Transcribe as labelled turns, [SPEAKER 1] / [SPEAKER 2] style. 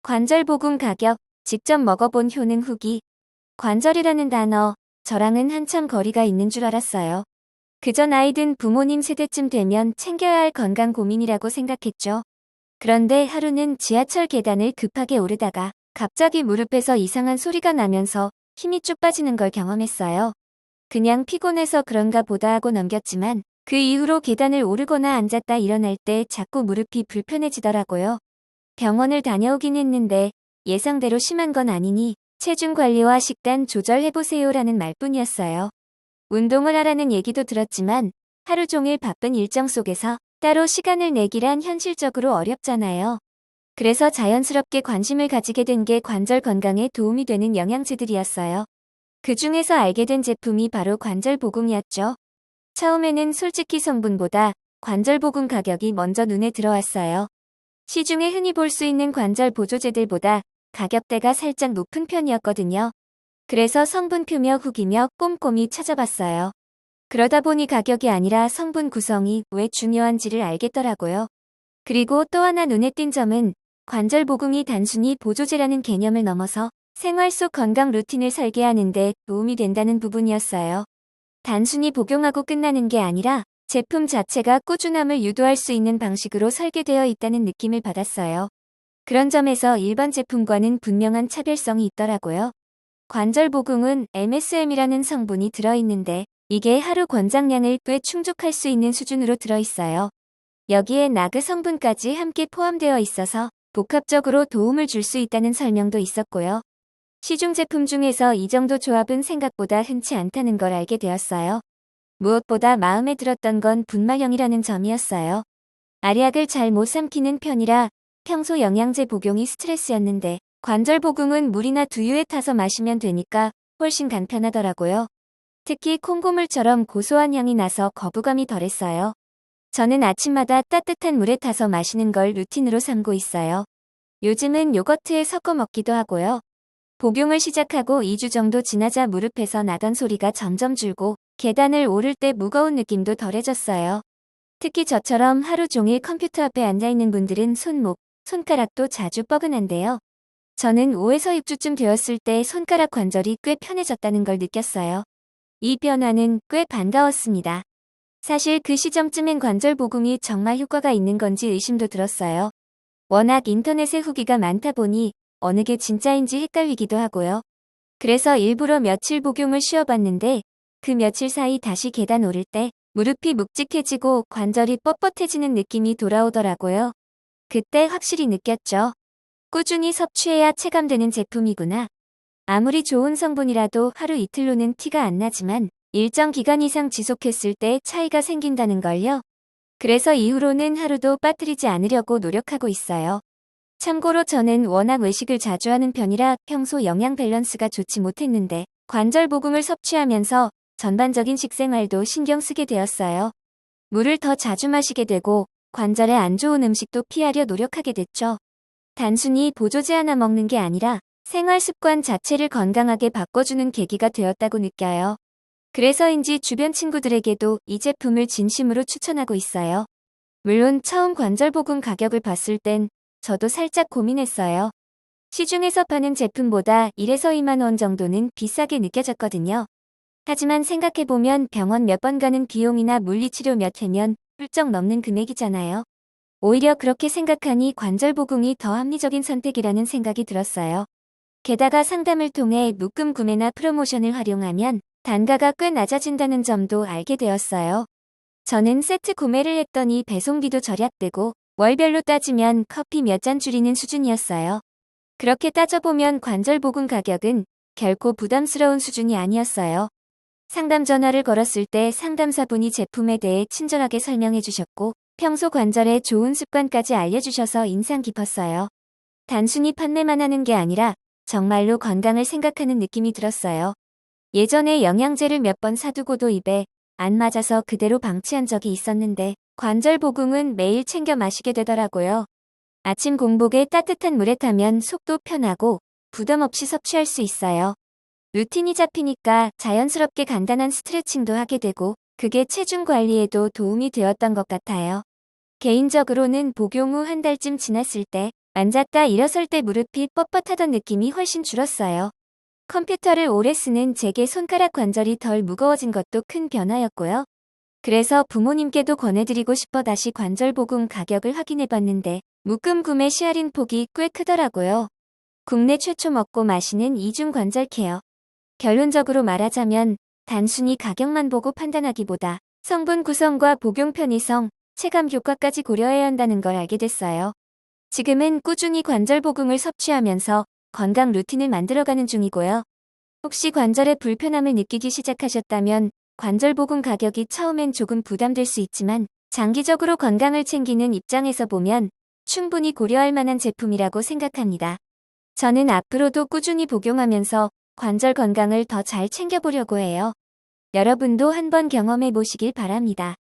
[SPEAKER 1] 관절 보금 가격, 직접 먹어본 효능 후기. 관절이라는 단어, 저랑은 한참 거리가 있는 줄 알았어요. 그저 나이 든 부모님 세대쯤 되면 챙겨야 할 건강 고민이라고 생각했죠. 그런데 하루는 지하철 계단을 급하게 오르다가 갑자기 무릎에서 이상한 소리가 나면서 힘이 쭉 빠지는 걸 경험했어요. 그냥 피곤해서 그런가 보다 하고 넘겼지만 그 이후로 계단을 오르거나 앉았다 일어날 때 자꾸 무릎이 불편해지더라고요. 병원을 다녀오긴 했는데 예상대로 심한 건 아니니 체중 관리와 식단 조절해보세요라는 말뿐이었어요. 운동을 하라는 얘기도 들었지만 하루 종일 바쁜 일정 속에서 따로 시간을 내기란 현실적으로 어렵잖아요. 그래서 자연스럽게 관심을 가지게 된 게 관절 건강에 도움이 되는 영양제들이었어요. 그 중에서 알게 된 제품이 바로 관절보금이었죠. 처음에는 솔직히 성분보다 관절보금 가격이 먼저 눈에 들어왔어요. 시중에 흔히 볼 수 있는 관절 보조제들보다 가격대가 살짝 높은 편이었거든요. 그래서 성분표며 후기며 꼼꼼히 찾아봤어요. 그러다 보니 가격이 아니라 성분 구성이 왜 중요한지를 알겠더라고요. 그리고 또 하나 눈에 띈 점은 관절보금이 단순히 보조제라는 개념을 넘어서 생활 속 건강 루틴을 설계하는 데 도움이 된다는 부분이었어요. 단순히 복용하고 끝나는 게 아니라 제품 자체가 꾸준함을 유도할 수 있는 방식으로 설계되어 있다는 느낌을 받았어요. 그런 점에서 일반 제품과는 분명한 차별성이 있더라고요. 관절보금은 MSM이라는 성분이 들어있는데 이게 하루 권장량을 꽤 충족할 수 있는 수준으로 들어있어요. 여기에 나그 성분까지 함께 포함되어 있어서 복합적으로 도움을 줄 수 있다는 설명도 있었고요. 시중 제품 중에서 이 정도 조합은 생각보다 흔치 않다는 걸 알게 되었어요. 무엇보다 마음에 들었던 건 분말형이라는 점이었어요. 알약을 잘 못 삼키는 편이라 평소 영양제 복용이 스트레스였는데 관절보금은 물이나 두유에 타서 마시면 되니까 훨씬 간편하더라고요. 특히 콩고물처럼 고소한 향이 나서 거부감이 덜했어요. 저는 아침마다 따뜻한 물에 타서 마시는 걸 루틴으로 삼고 있어요. 요즘은 요거트에 섞어 먹기도 하고요. 복용을 시작하고 2주 정도 지나자 무릎에서 나던 소리가 점점 줄고 계단을 오를 때 무거운 느낌도 덜해졌어요. 특히 저처럼 하루 종일 컴퓨터 앞에 앉아있는 분들은 손목, 손가락도 자주 뻐근한데요. 저는 5에서 6주쯤 되었을 때 손가락 관절이 꽤 편해졌다는 걸 느꼈어요. 이 변화는 꽤 반가웠습니다. 사실 그 시점쯤엔 관절보금이 정말 효과가 있는 건지 의심도 들었어요. 워낙 인터넷에 후기가 많다 보니 어느 게 진짜인지 헷갈리기도 하고요. 그래서 일부러 며칠 복용을 쉬어봤는데 그 며칠 사이 다시 계단 오를 때 무릎이 묵직해지고 관절이 뻣뻣해지는 느낌이 돌아오더라고요. 그때 확실히 느꼈죠. 꾸준히 섭취해야 체감되는 제품이구나. 아무리 좋은 성분이라도 하루 이틀로는 티가 안 나지만 일정 기간 이상 지속했을 때 차이가 생긴다는 걸요. 그래서 이후로는 하루도 빠뜨리지 않으려고 노력하고 있어요. 참고로 저는 워낙 외식을 자주 하는 편이라 평소 영양 밸런스가 좋지 못했는데 관절보금을 섭취하면서 전반적인 식생활도 신경 쓰게 되었어요. 물을 더 자주 마시게 되고 관절에 안 좋은 음식도 피하려 노력하게 됐죠. 단순히 보조제 하나 먹는 게 아니라 생활 습관 자체를 건강하게 바꿔주는 계기가 되었다고 느껴요. 그래서인지 주변 친구들에게도 이 제품을 진심으로 추천하고 있어요. 물론 처음 관절보금 가격을 봤을 땐 저도 살짝 고민했어요. 시중에서 파는 제품보다 1에서 2만 원 정도는 비싸게 느껴졌거든요. 하지만 생각해보면 병원 몇 번 가는 비용이나 물리치료 몇 회면 훌쩍 넘는 금액이잖아요. 오히려 그렇게 생각하니 관절보금이 더 합리적인 선택이라는 생각이 들었어요. 게다가 상담을 통해 묶음 구매나 프로모션을 활용하면 단가가 꽤 낮아진다는 점도 알게 되었어요. 저는 세트 구매를 했더니 배송비도 절약되고 월별로 따지면 커피 몇 잔 줄이는 수준이었어요. 그렇게 따져보면 관절보금 가격은 결코 부담스러운 수준이 아니었어요. 상담 전화를 걸었을 때 상담사분이 제품에 대해 친절하게 설명해 주셨고 평소 관절에 좋은 습관까지 알려주셔서 인상 깊었어요. 단순히 판매만 하는 게 아니라 정말로 건강을 생각하는 느낌이 들었어요. 예전에 영양제를 몇 번 사두고도 입에 안 맞아서 그대로 방치한 적이 있었는데 관절보금은 매일 챙겨 마시게 되더라고요. 아침 공복에 따뜻한 물에 타면 속도 편하고 부담 없이 섭취할 수 있어요. 루틴이 잡히니까 자연스럽게 간단한 스트레칭도 하게 되고 그게 체중 관리에도 도움이 되었던 것 같아요. 개인적으로는 복용 후 한 달쯤 지났을 때 앉았다 일어설 때 무릎이 뻣뻣하던 느낌이 훨씬 줄었어요. 컴퓨터를 오래 쓰는 제게 손가락 관절이 덜 무거워진 것도 큰 변화였고요. 그래서 부모님께도 권해드리고 싶어 다시 관절보금 가격을 확인해봤는데 묶음 구매 시할인 폭이 꽤 크더라고요. 국내 최초 먹고 마시는 이중 관절 케어. 결론적으로 말하자면 단순히 가격만 보고 판단하기보다 성분 구성과 복용 편의성, 체감 효과까지 고려해야 한다는 걸 알게 됐어요. 지금은 꾸준히 관절보금을 섭취하면서 건강 루틴을 만들어가는 중이고요. 혹시 관절에 불편함을 느끼기 시작하셨다면 관절보금 가격이 처음엔 조금 부담될 수 있지만 장기적으로 건강을 챙기는 입장에서 보면 충분히 고려할 만한 제품이라고 생각합니다. 저는 앞으로도 꾸준히 복용하면서 관절 건강을 더 잘 챙겨보려고 해요. 여러분도 한번 경험해 보시길 바랍니다.